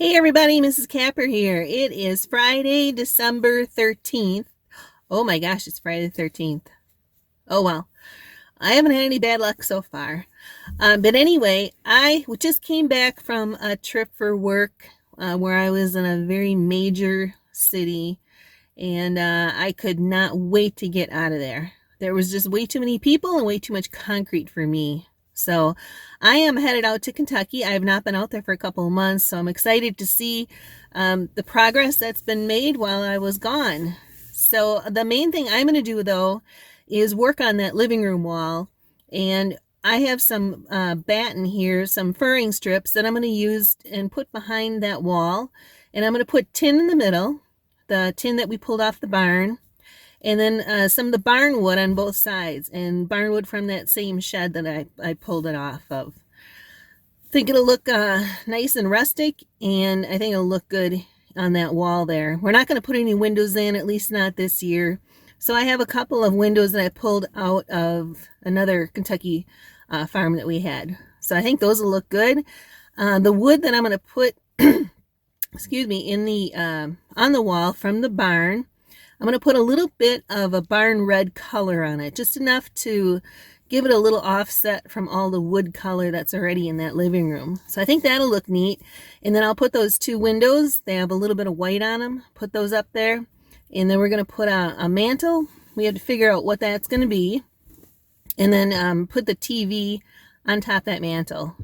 Hey everybody, Mrs. Kapper here. It is Friday, December 13th. Oh my gosh, it's Friday the 13th. Oh well, I haven't had any bad luck so far. But anyway, I just came back from a trip for work where I was in a very major city, and I could not wait to get out of there. There was just way too many people and way too much concrete for me. So I am headed out to Kentucky. I have not been out there for a couple of months, so I'm excited to see the progress that's been made while I was gone. So the main thing I'm going to do, though, is work on that living room wall. And I have some batten here, some furring strips that I'm going to use and put behind that wall. And I'm going to put tin in the middle, the tin that we pulled off the barn, and then some of the barn wood on both sides, and barn wood from that same shed that I pulled it off of. I think it'll look nice and rustic, and I think it'll look good on that wall there. We're not going to put any windows in, at least not this year. So I have a couple of windows that I pulled out of another Kentucky farm that we had. So I think those will look good. The wood that I'm going to put, excuse me, in the on the wall from the barn, I'm going to put a little bit of a barn red color on it, just enough to give it a little offset from all the wood color that's already in that living room. So I think that'll look neat. And then I'll put those two windows, they have a little bit of white on them, put those up there. And then we're going to put a mantle. We have to figure out what that's going to be. And then put the TV on top of that mantle.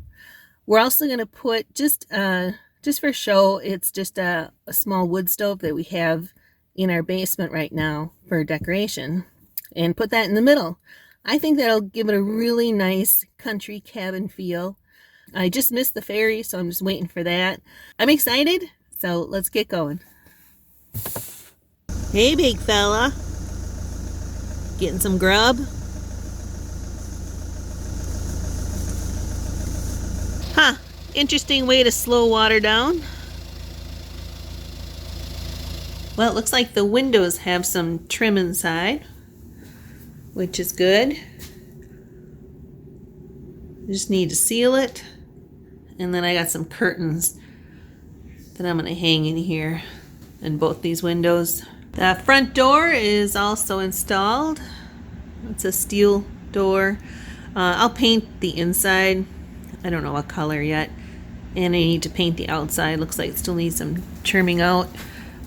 We're also going to put, just for show, it's just a small wood stove that we have in our basement right now for decoration, and put that in the middle. I think that'll give it a really nice country cabin feel. I just missed the ferry, so I'm just waiting for that. I'm excited, so let's get going. Hey, big fella. Getting some grub? Huh, interesting way to slow water down. Well, it looks like the windows have some trim inside, which is good. Just need to seal it. And then I got some curtains that I'm going to hang in here in both these windows. The front door is also installed. It's a steel door. I'll paint the inside. I don't know what color yet. And I need to paint the outside. Looks like it still needs some trimming out.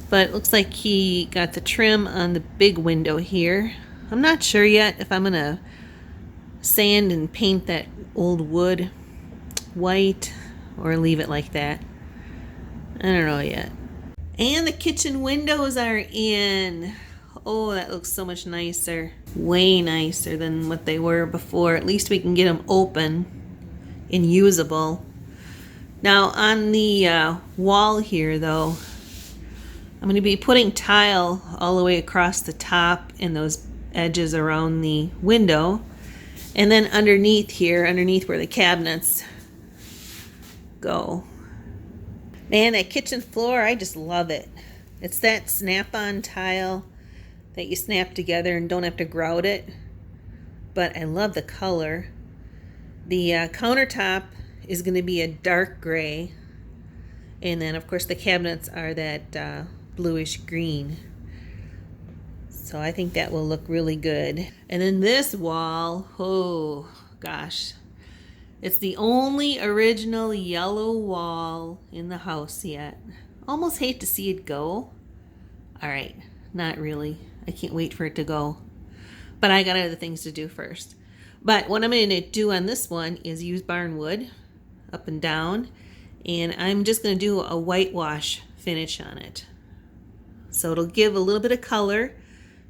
But it looks like he got the trim on the big window here. I'm not sure yet if I'm going to sand and paint that old wood white or leave it like that. I don't know yet. And the kitchen windows are in. Oh, that looks so much nicer. Way nicer than what they were before. At least we can get them open and usable. Now on the wall here, though, I'm going to be putting tile all the way across the top and those edges around the window. And then underneath here, underneath where the cabinets go. Man, that kitchen floor, I just love it. It's that snap-on tile that you snap together and don't have to grout it. But I love the color. The countertop is going to be a dark gray. And then, of course, the cabinets are that bluish green. So I think that will look really good. And then this wall, oh gosh, it's the only original yellow wall in the house yet. Almost hate to see it go. All right, not really. I can't wait for it to go. But I got other things to do first. But what I'm going to do on this one is use barn wood up and down. And I'm just going to do a whitewash finish on it. So it'll give a little bit of color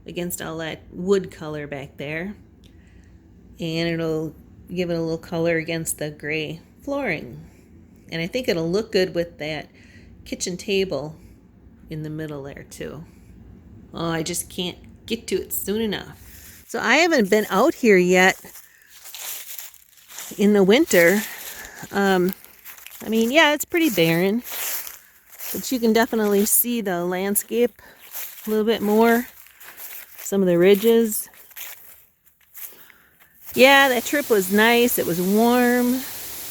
against all that wood color back there. And it'll give it a little color against the gray flooring. And I think it'll look good with that kitchen table in the middle there too. Oh, I just can't get to it soon enough. So I haven't been out here yet in the winter. I mean, yeah, it's pretty barren, but you can definitely see the landscape a little bit more. Some of the ridges. Yeah, that trip was nice. It was warm.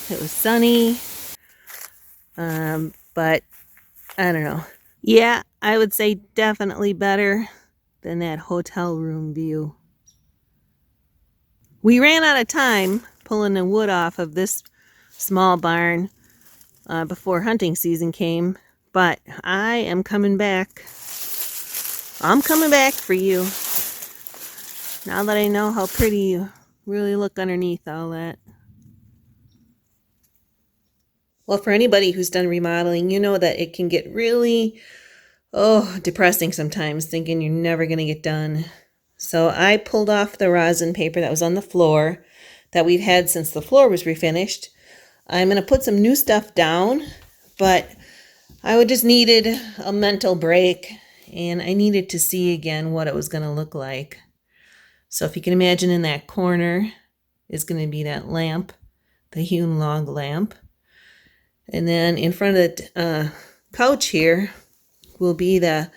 It was sunny. But but I don't know. Yeah, I would say definitely better than that hotel room view. We ran out of time pulling the wood off of this small barn before hunting season came, but I am coming back. I'm coming back for you. Now that I know how pretty you really look underneath all that. Well, for anybody who's done remodeling, you know that it can get really, depressing sometimes, thinking you're never going to get done. So I pulled off the rosin paper that was on the floor that we've had since the floor was refinished. I'm going to put some new stuff down, but I just needed a mental break, and I needed to see again what it was going to look like. So if you can imagine, in that corner is going to be that lamp, the hewn log lamp. And then in front of the couch here will be the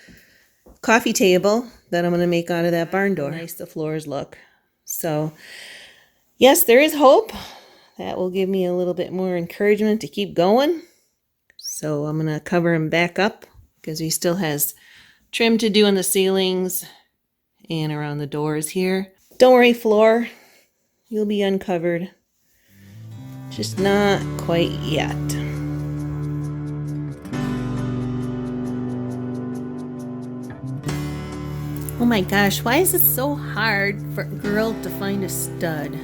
coffee table that I'm going to make out of that barn door. Nice the floors look. So yes, there is hope. That will give me a little bit more encouragement to keep going. So I'm going to cover him back up because he still has trim to do on the ceilings and around the doors here. Don't worry, floor. You'll be uncovered. Just not quite yet. Oh my gosh, why is it so hard for a girl to find a stud?